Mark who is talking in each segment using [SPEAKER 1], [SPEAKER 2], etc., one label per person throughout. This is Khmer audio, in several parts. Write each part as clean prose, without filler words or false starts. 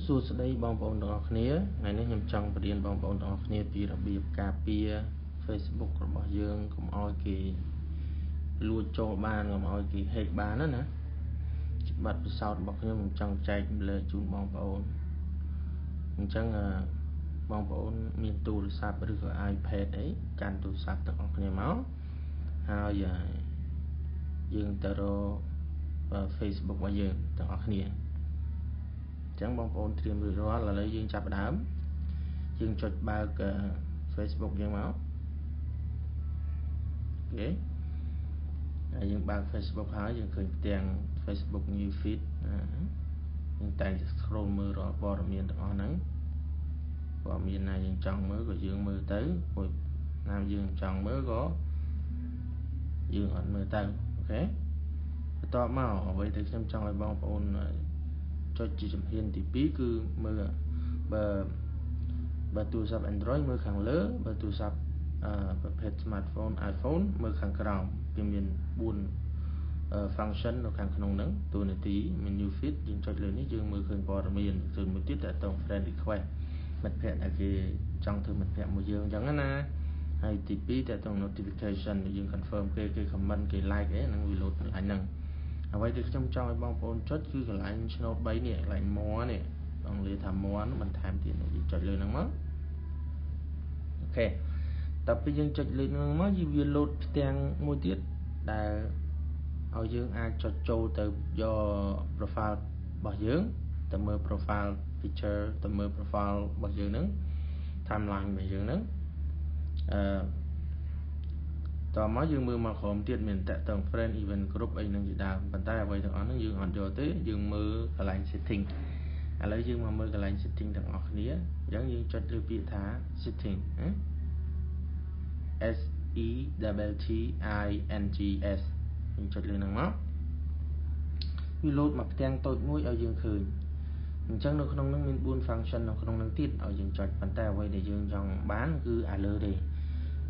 [SPEAKER 1] សួស្តីបងប្អូនទាំងអស់គ្នាថ្ងៃនេះខ្ញុំចង់បរៀនបងប្អូនទាំងអស់គ្នាពីរបៀបការពារ Facebook របស់យើងកុំឲ្យគេលួចចូលបានកុំឲ្យគេ hack បានណាបទពិសោធន៍របស់ខ្ញុំចង់ចែកម្លែកជូនបងប្អូនអញ្ចឹងបងប្អូនមានទូរស័ព្ទឬក៏ iPad អីកាន់ទូរស័ព្ទទាំងអស់គ្នាមកហើយយើងទៅរក Facebook របស់យើងទាំងអស់គ្នាចឹងបងប្អូនត្រៀមរួចរាល់ឥឡូវយើងចាប់ផ្ដើមយើងចុចបើក Facebook យើងមកអូខេហើយយើងបើក Facebook ហើយយើងឃើញផ្ទាំង Facebook New Feed យើងតែង scroll មើលរាល់ព័ត៌មានទាំងអស់ហ្នឹងព័ត៌មានណាយើងចង់មើលក៏យើងមើលទៅព្រោះណាយើងចង់មើលក៏យើងអត់មើលទៅអូខេបន្ទាប់មកអ្វីដែលខ្ញុំចង់ឲ្យបងប្អូនចុចជាជំហានទី2គឺមើលបើទូរស័ព្ទ Android មើលខាងលើបើទូរស័ព្ទប្រភេទ smartphone iPhone មើលខាងក្រោមវាមាន4 function នៅខាងក្នុងហ្នឹងតួនាទីមាន new feed យើងចុចលើនេះយើងមើលឃើញព័ត៌មានគឺមួយទៀតតើតង friend request មិត្តភ័ក្តិដែលគេចង់ធ្វើមិត្តភ័ក្តិមួយយើងអញ្ចឹងណាហើយទី2តើតង notification យើង confirm គេ comment គេ like អីហ្នឹងវា load កន្លែងហ្នឹងអ្វីដែលខ្ញុំចង់ឲ្យបងប្អូនចុចគឺកន្លែងឆ្នោត3នេះកន្លែង more នេះបងនិយាយថា more នោះបន្ថែមទៀតយើងចុចលើហ្នឹងមកអូខេតើពេលយើងចុចលើហ្នឹងមកវា load ផ្ទាំងមួយទៀតដែលឲ្យយើងអាចចុចចូលទៅយក profile របស់យើងទៅមើល profile picture ទៅមើល profile របស់យើងហ្នឹង timeline របស់យើងហ្នឹងតោះមកយើងមើលមកក្រោមទៀតមានតាក់ទង friend event group អីហ្នឹងជាដើមប៉ុន្តែអ្វីទាំងអស់ហ្នឹងយើងអត់យកទេយើងមើលកន្លែង setting ឥឡូវយើងមកមើលកន្លែង setting ទាំងអស់គ្នាអញ្ចឹងយើងចុចលើពាក្យថា setting S E T T I N G S យើងចុចលើហ្នឹងមកវា load មកផ្ទាំងតូចមួយឲ្យយើងឃើញអញ្ចឹងនៅក្នុងហ្នឹងមាន4 function នៅក្នុងហ្នឹងទៀតឲ្យយើងចុចប៉ុន្តែអ្វីដែលយើងចង់បានគឺអាលើទេ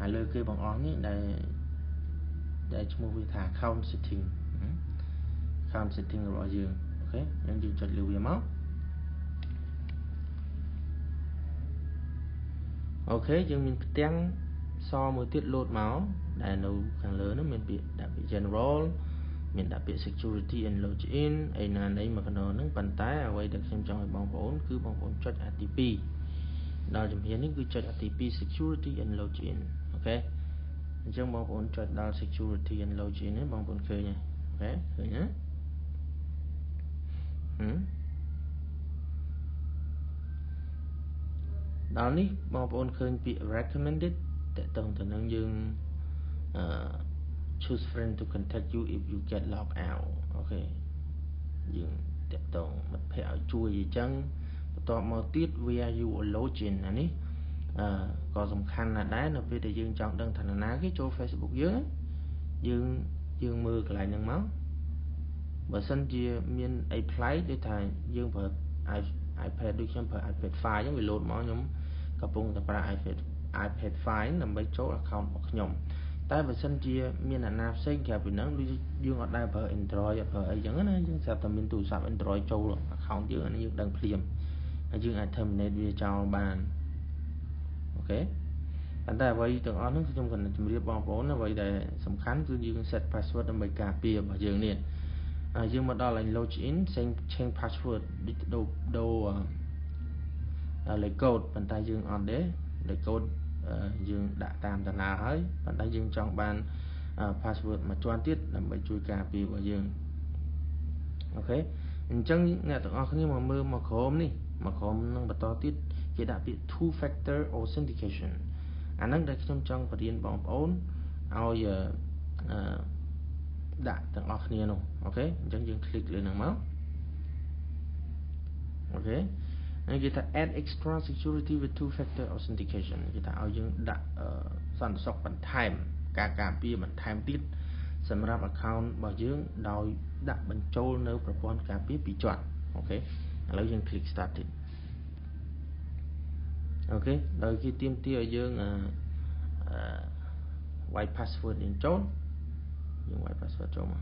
[SPEAKER 1] អាលើគេបងអស់នេះដែលឈ្មោះវាថា account setting របស់យើងអូខេយើងចុចលើវាមកអូខេយើងមានផ្ទាំងសមួយទៀត load មកដែលនៅខាងលើនោះមានពាក្យដាក់ពាក្យ general មានដាក់ពាក្យ security and login អីណានេះមកកណ្ដោហ្នឹងប៉ុន្តែអ្វីដែលខ្ញុំចង់ឲ្យបងប្អូនគឺបងប្អូនចុចអាទី2ដល់ជំហាននេះគឺចុចអាទី2 security and login អូខេអញ្ចឹងបងប្អូនចុចដល់ security and login នេះបងប្អូនឃើញទេអូខេឃើញទេដល់នេះបងប្អូនឃើញពាក្យ recommended តើតើទៅនឹងយើង choose friend to contact you if you get logged out អូខេយើងតើតើមិត្តភ័ក្តិឲ្យជួយអញ្ចឹងបន្ទាប់មកទៀត where you login អានេះក៏សំខាន់ណាស់ដែរនៅពេលដែលយើងចង់ដឹងថានរណាគេចូល Facebook យើងមើលកន្លែងហ្នឹងមកបើសិនជាមានអីប្លែកដូចថាយើងប្រើ iPad ដូចខ្ញុំប្រើ iPad 5អញ្ចឹងវា load មកខ្ញុំកំពុងតែប្រើ iPad 5ដើម្បីចូល account របស់ខ្ញុំតែបើសិនជាមានអ្នកណាផ្សេងក្រៅពីហ្នឹងដូចយើងអត់ដែរប្រើ Android អត់ប្រើអីចឹងណាយើងស្រាប់តែមានទូរស័ព្ទ Android ចូល account យើងអានេះយើងដឹងភ្លាមហើយយើងអាច terminate វាចោលបានអូខេប៉ុន្តែអ្វីទាំងអស់ហ្នឹងខ្ញុំគាត់ជម្រាបបងប្អូនអ្វីដែលសំខាន់គឺយើង set password ដើម្បីការពាររបស់យើងនេះយើងមកដល់ login change password ដូរលេខកូដប៉ុន្តែយើងអត់ទេលេខកូដយើងដាក់តាមតារាហើយប៉ុន្តែយើងចង់បាន password មួយជាន់ទៀតដើម្បីជួយការពាររបស់យើងអូខេអញ្ចឹងអ្នកទាំងអស់គ្នាមកមើលមកក្រោមនេះមកក្រោមនឹងបន្តទៀតគេដាក់ពាក្យ two factor authentication អាហ្នឹងដែលខ្ញុំចង់បរៀនបងប្អូនឲ្យដាក់ទាំងអស់គ្នានោះអូខេអញ្ចឹងយើងคลิกលើហ្នឹងមកអូខេហើយគេថា add extra security with two factor authentication គេថាឲ្យយើងដាក់សន្តិសុខបន្ថែមការការពារបន្ថែមទៀតសម្រាប់ account របស់យើងដោយដាក់បញ្ចូលនៅប្រព័ន្ធការពារ2ជាន់អូខេឥឡូវយើង click start ទៀតអូខេដោយគេទាមទារឲ្យយើងវាយ password យើងចូលយើងវាយ password ចូលមក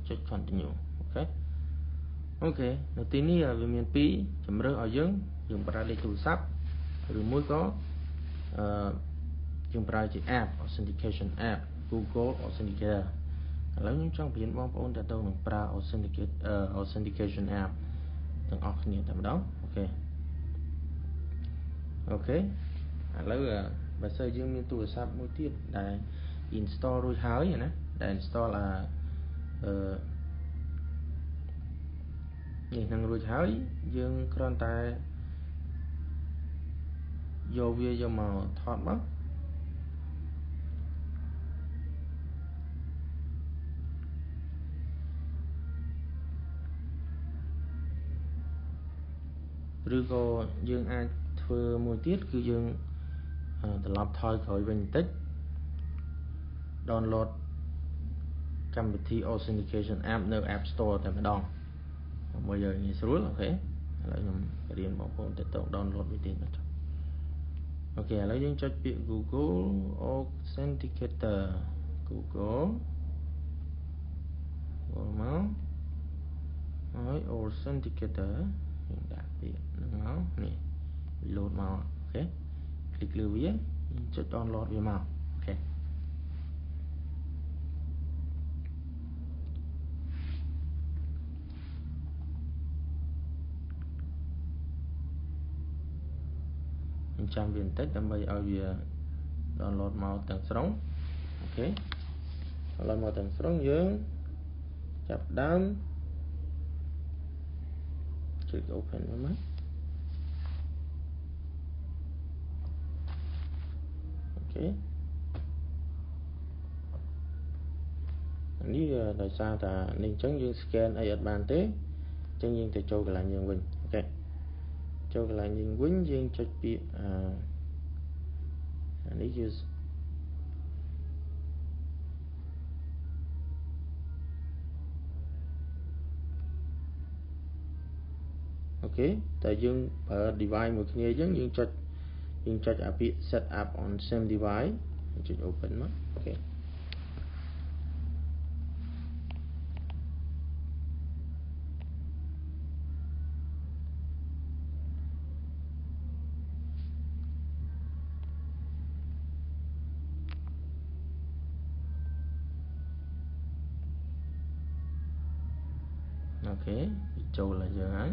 [SPEAKER 1] ចុច continue អូខេនៅទីនេះវាមាន2ជំរើសឲ្យយើងប្រើលេខទូរស័ព្ទឬមួយក៏យើងប្រើជា app authentication app Google authenticator ឥឡូវខ្ញុំចង់បង្រៀនបងប្អូនទាក់ទងនឹងប្រើ authentication app ទាំងអស់គ្នាតែម្ដងអូខេឥឡូវបើសិនយើងមានទូរស័ព្ទមួយទៀតដែល install រួចហើយណាដែល install នេះនឹងរួចហើយយើងគ្រាន់តែយកវាយកមកថតមកឬក៏យើងអាចធ្វើមួយទៀតគឺយើងត្រឡប់ថយក្រោយវិញបន្តិច download កម្មវិធី authentication app នៅ App Store តែម្ដងដើម្បីឲ្យងាយស្រួលអូខេឥឡូវខ្ញុំរៀនបងប្អូនទៅ download វាទៀតអូខេឥឡូវយើងចុចពាក្យ Google authenticator Google មកហើយ authenticator យើងដាក់ពាក្យហ្នឹងមកនេះវា load មកអូខេ click លើវាយើងចុច download វាមកអូខេចាំវាបន្តិចដើម្បីឲ្យវា download មកទាំងស្រុងអូខេ download មកទាំងស្រុងយើងចាប់ដើមចុច open វាមកអូខេនេះដោយសារតែនេះអញ្ចឹងយើង scan អីអត់បានទេអញ្ចឹងយើងទៅចូលកន្លែងយើងវិញអូខេចូលកន្លែងយើងវិញយើងចុចពាក្យអានេះយើងអូខេតែយើងប្រើ device មួយគ្នាអញ្ចឹងយើងចុចអាពាក្យ set up on same device ចុច open មកអូខេអូខេចូលឲ្យយើងហើយ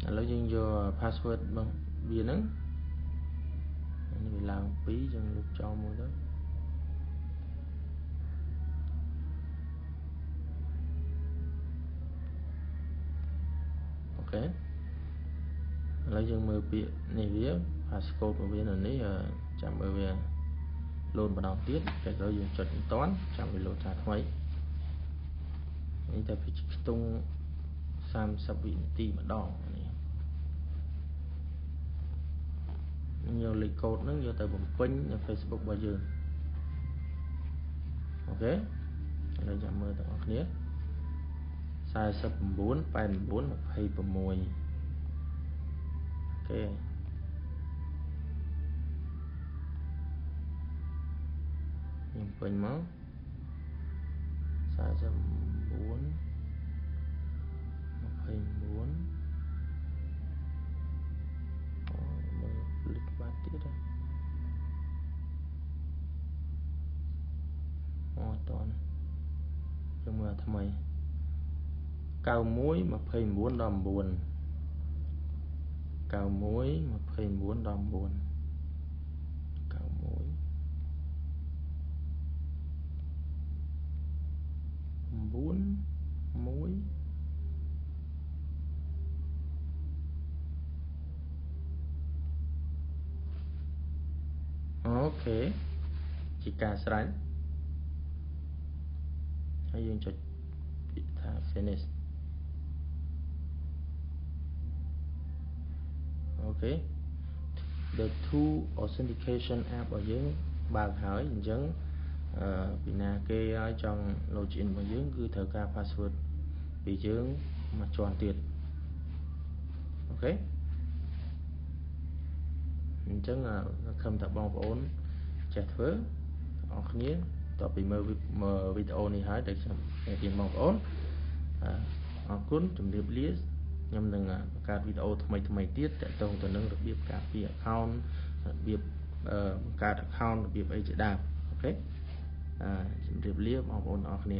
[SPEAKER 1] ឥឡូវយើងយក password របស់វាហ្នឹងនេះវាឡើង2យើងលុបចោលមួយទៅអូខេឥឡូវយើងមើលពាក្យនេះវា passcode របស់វានៅនេះចាំមើលវា load ម្ដងទៀតតែដល់យើងចុចមិនតាន់ចាំវា load ថាថ្មីនេះតែពីខ្ទង់30វិនាទីម្ដងនេះយកលេខកូដហ្នឹងយកទៅបំពេញនៅ Facebook របស់យើងអូខេឥឡូវចាំមើលទាំងអស់គ្នា49 89 26អូខេខ្ញុំពេញមក49 29មើលលេខបាត់ទៀតអត់តន់យើងមើលថ្មី91 29 ដល់ 9 91 29 ដល់ 9 91 9 1អូខេជាការស្រេចហើយយើងចុចពាក្យថា finish អូខេ the two authentication app របស់យើងបើកហើយអញ្ចឹងពីណាគេឲ្យចង់ login របស់យើងគឺត្រូវការ password ពីយើងមកជាន់ទៀតអូខេអញ្ចឹងខំថាបងប្អូន ចេះធ្វើបងប្អូនគ្នាតទៅពីមើលវីដេអូនេះហើយដែលខ្ញុំជម្រាបបងប្អូនអរគុណជម្រាបលាខ្ញុំនឹងបង្កើតវីដេអូថ្មីទៀតទាក់ទងទៅនឹងរបៀបការពារ account របៀបបង្កើត account របៀបអីជាដើមអូខេជម្រាបលាបងប្អូនអរគ្នា